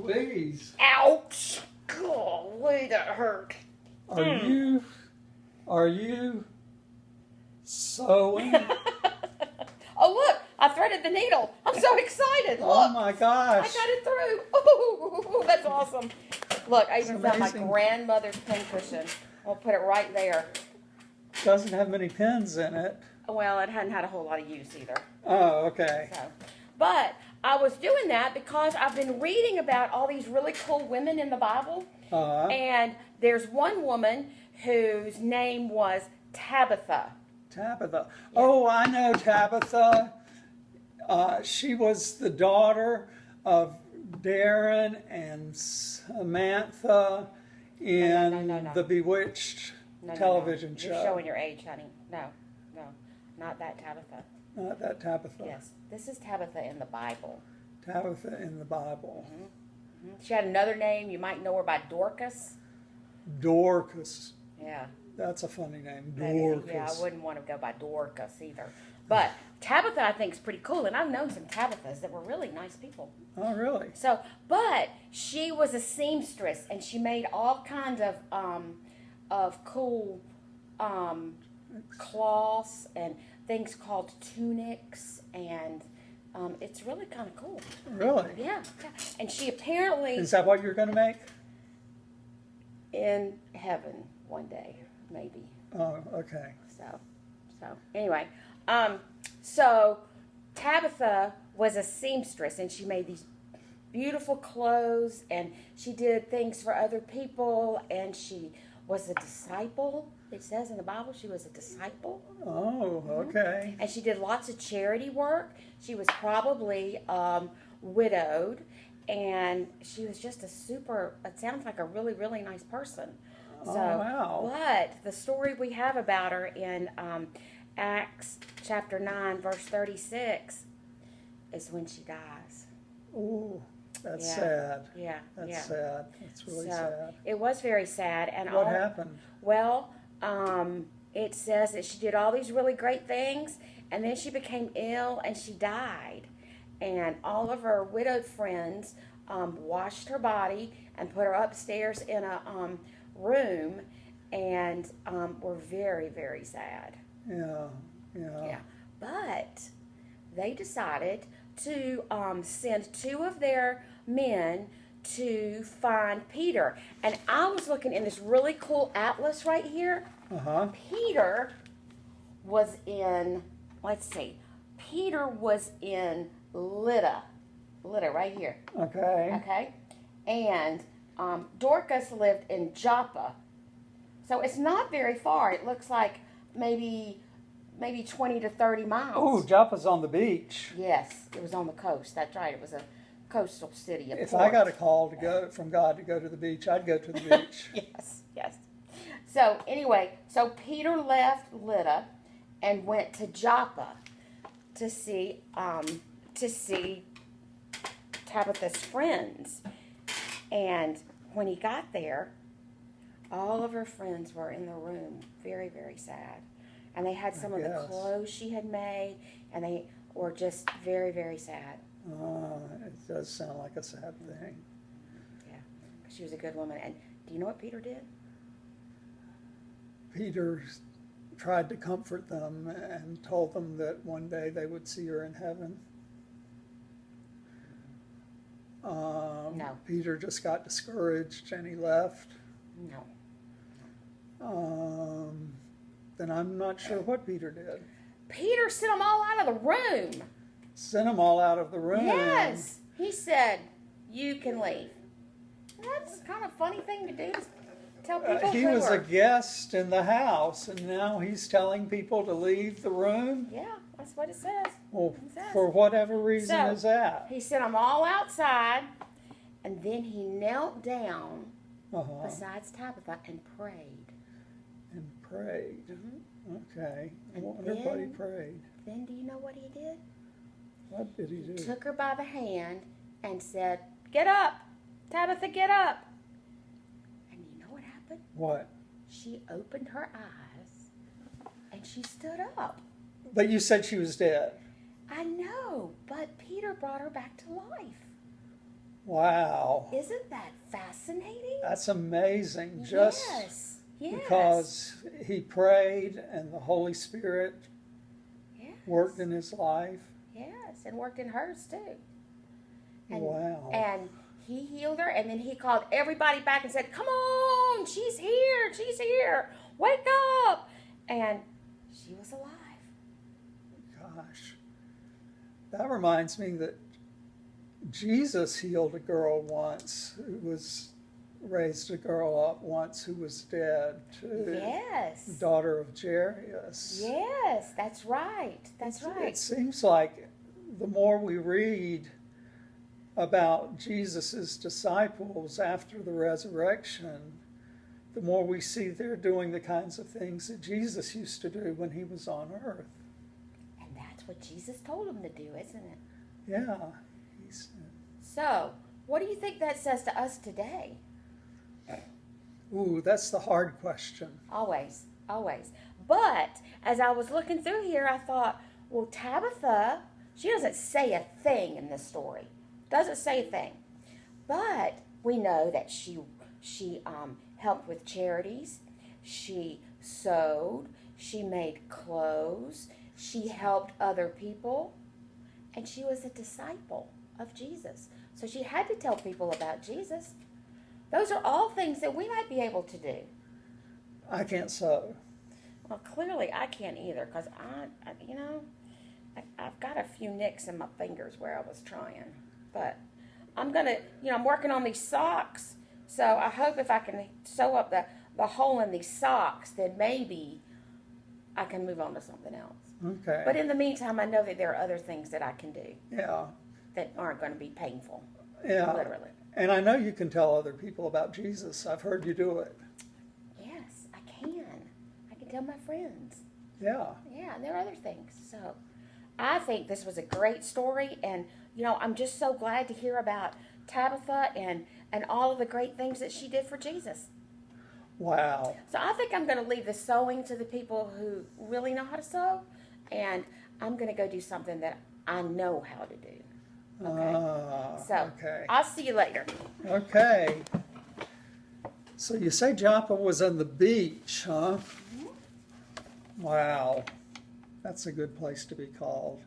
Louise. Ouch! Golly, that hurt. Are you sewing? Oh, look, I threaded the needle. I'm so excited. Look. Oh my gosh. I got it through. Ooh, that's awesome. Look, I even found my amazing. grandmother's pincushion. I'll put it right there. Doesn't have many pins in it. Well, it hadn't had a whole lot of use either. Oh, okay. So, but I was doing that because I've been reading about all these really cool women in the Bible. And there's one woman whose name was Tabitha. Tabitha. Yeah. Oh, I know Tabitha. She was the daughter of Darren and Samantha in No. the Bewitched television show. You're showing your age, honey. No, not that Tabitha. Not that Tabitha. Yes, this is Tabitha in the Bible. Tabitha in the Bible. Mm-hmm. She had another name. You might know her by Dorcas. Dorcas. Yeah. That's a funny name. Dorcas. Yeah, I wouldn't want to go by Dorcas either. But Tabitha, I think, is pretty cool. And I've known some Tabithas that were really nice people. Oh, really? So, but she was a seamstress, and she made all kinds of cool cloths and things called tunics, and it's really kind of cool. Really? Yeah. And she apparently Is that what you're going to make? in heaven one day, maybe. Oh, okay. So anyway, so Tabitha was a seamstress, and she made these beautiful clothes, and she did things for other people, and she was a disciple. It says in the Bible she was a disciple. Oh, okay. And she did lots of charity work. She was probably widowed, and she was just it sounds like a really, really nice person. So, wow. But the story we have about her in Acts chapter 9, verse 36 is when she dies. Oh, that's Yeah. sad. Yeah. That's sad. That's really sad. It was very sad. And What happened? Well, it says that she did all these really great things, and then she became ill and she died. And all of her widowed friends washed her body and put her upstairs in a room, and were very, very sad. Yeah. But they decided to send two of their men to find Peter. And I was looking in this really cool atlas right here. Uh-huh. Peter was in, Peter was in Lydda right here. Okay. Okay? And Dorcas lived in Joppa. So it's not very far. It looks like maybe 20 to 30 miles. Oh, Joppa's on the beach. Yes, it was on the coast. That's right. It was a coastal city. If I got a call to go from God to go to the beach, I'd go to the beach. Yes. So anyway, Peter left Lydda and went to Joppa to see Tabitha's friends. And when he got there, all of her friends were in the room, very, very sad. And they had some of the clothes she had made, and they were just very, very sad. It does sound like a sad thing. Yeah, she was a good woman. And do you know what Peter did? Peter tried to comfort them and told them that one day they would see her in heaven. No. Peter just got discouraged and he left. No. Then I'm not sure what Peter did. Peter sent them all out of the room. Sent them all out of the room. Yes. He said, you can leave. That's kind of a funny thing to do, to tell people He was a guest in the house, and now he's telling people to leave the room? Yeah, that's what it says. Well, for whatever reason is that? He sent them all outside, and then he knelt down besides Tabitha and prayed. And prayed. Mm-hmm. Okay. I wonder what he prayed. Then do you know what he did? What did he do? He took her by the hand and said, "Get up, Tabitha, get up." And you know what happened? What? She opened her eyes and she stood up. But you said she was dead. I know, but Peter brought her back to life. Wow. Isn't that fascinating? That's amazing. Just Yes. Yes. because he prayed and the Holy Spirit Yes. worked in his life. Yes, and worked in hers too. And, Wow. And he healed her, and then he called everybody back and said, "Come on, she's here, she's here. Wake up!" And she was alive. Gosh. That reminds me that Jesus healed a girl once who was raised a girl up once who was dead too. Yes. The daughter of Jairus. Yes, that's right. That's It right. seems like the more we read about Jesus's disciples after the resurrection, the more we see they're doing the kinds of things that Jesus used to do when he was on earth. And that's what Jesus told them to do, isn't it? Yeah. So, what do you think that says to us today? Ooh, that's the hard question. Always, always. But as I was looking through here, I thought, well, Tabitha, she doesn't say a thing in this story. Doesn't say a thing. But we know that she helped with charities. She sewed. She made clothes. She helped other people. And she was a disciple of Jesus. So she had to tell people about Jesus. Those are all things that we might be able to do. I can't sew. Well, clearly I can't either, because I've got a few nicks in my fingers where I was trying. But I'm going to, I'm working on these socks. So I hope if I can sew up the hole in these socks, then maybe I can move on to something else. Okay. But in the meantime, I know that there are other things that I can do Yeah. that aren't going to be painful. Yeah. Literally. And I know you can tell other people about Jesus. I've heard you do it. Yes, I can. I can tell my friends. Yeah. Yeah, and there are other things. So I think this was a great story, and I'm just so glad to hear about Tabitha and all of the great things that she did for Jesus. Wow. So I think I'm going to leave the sewing to the people who really know how to sew, and I'm going to go do something that I know how to do. Okay. So okay. I'll see you later. Okay. So you say Joppa was on the beach, huh? Wow. That's a good place to be called.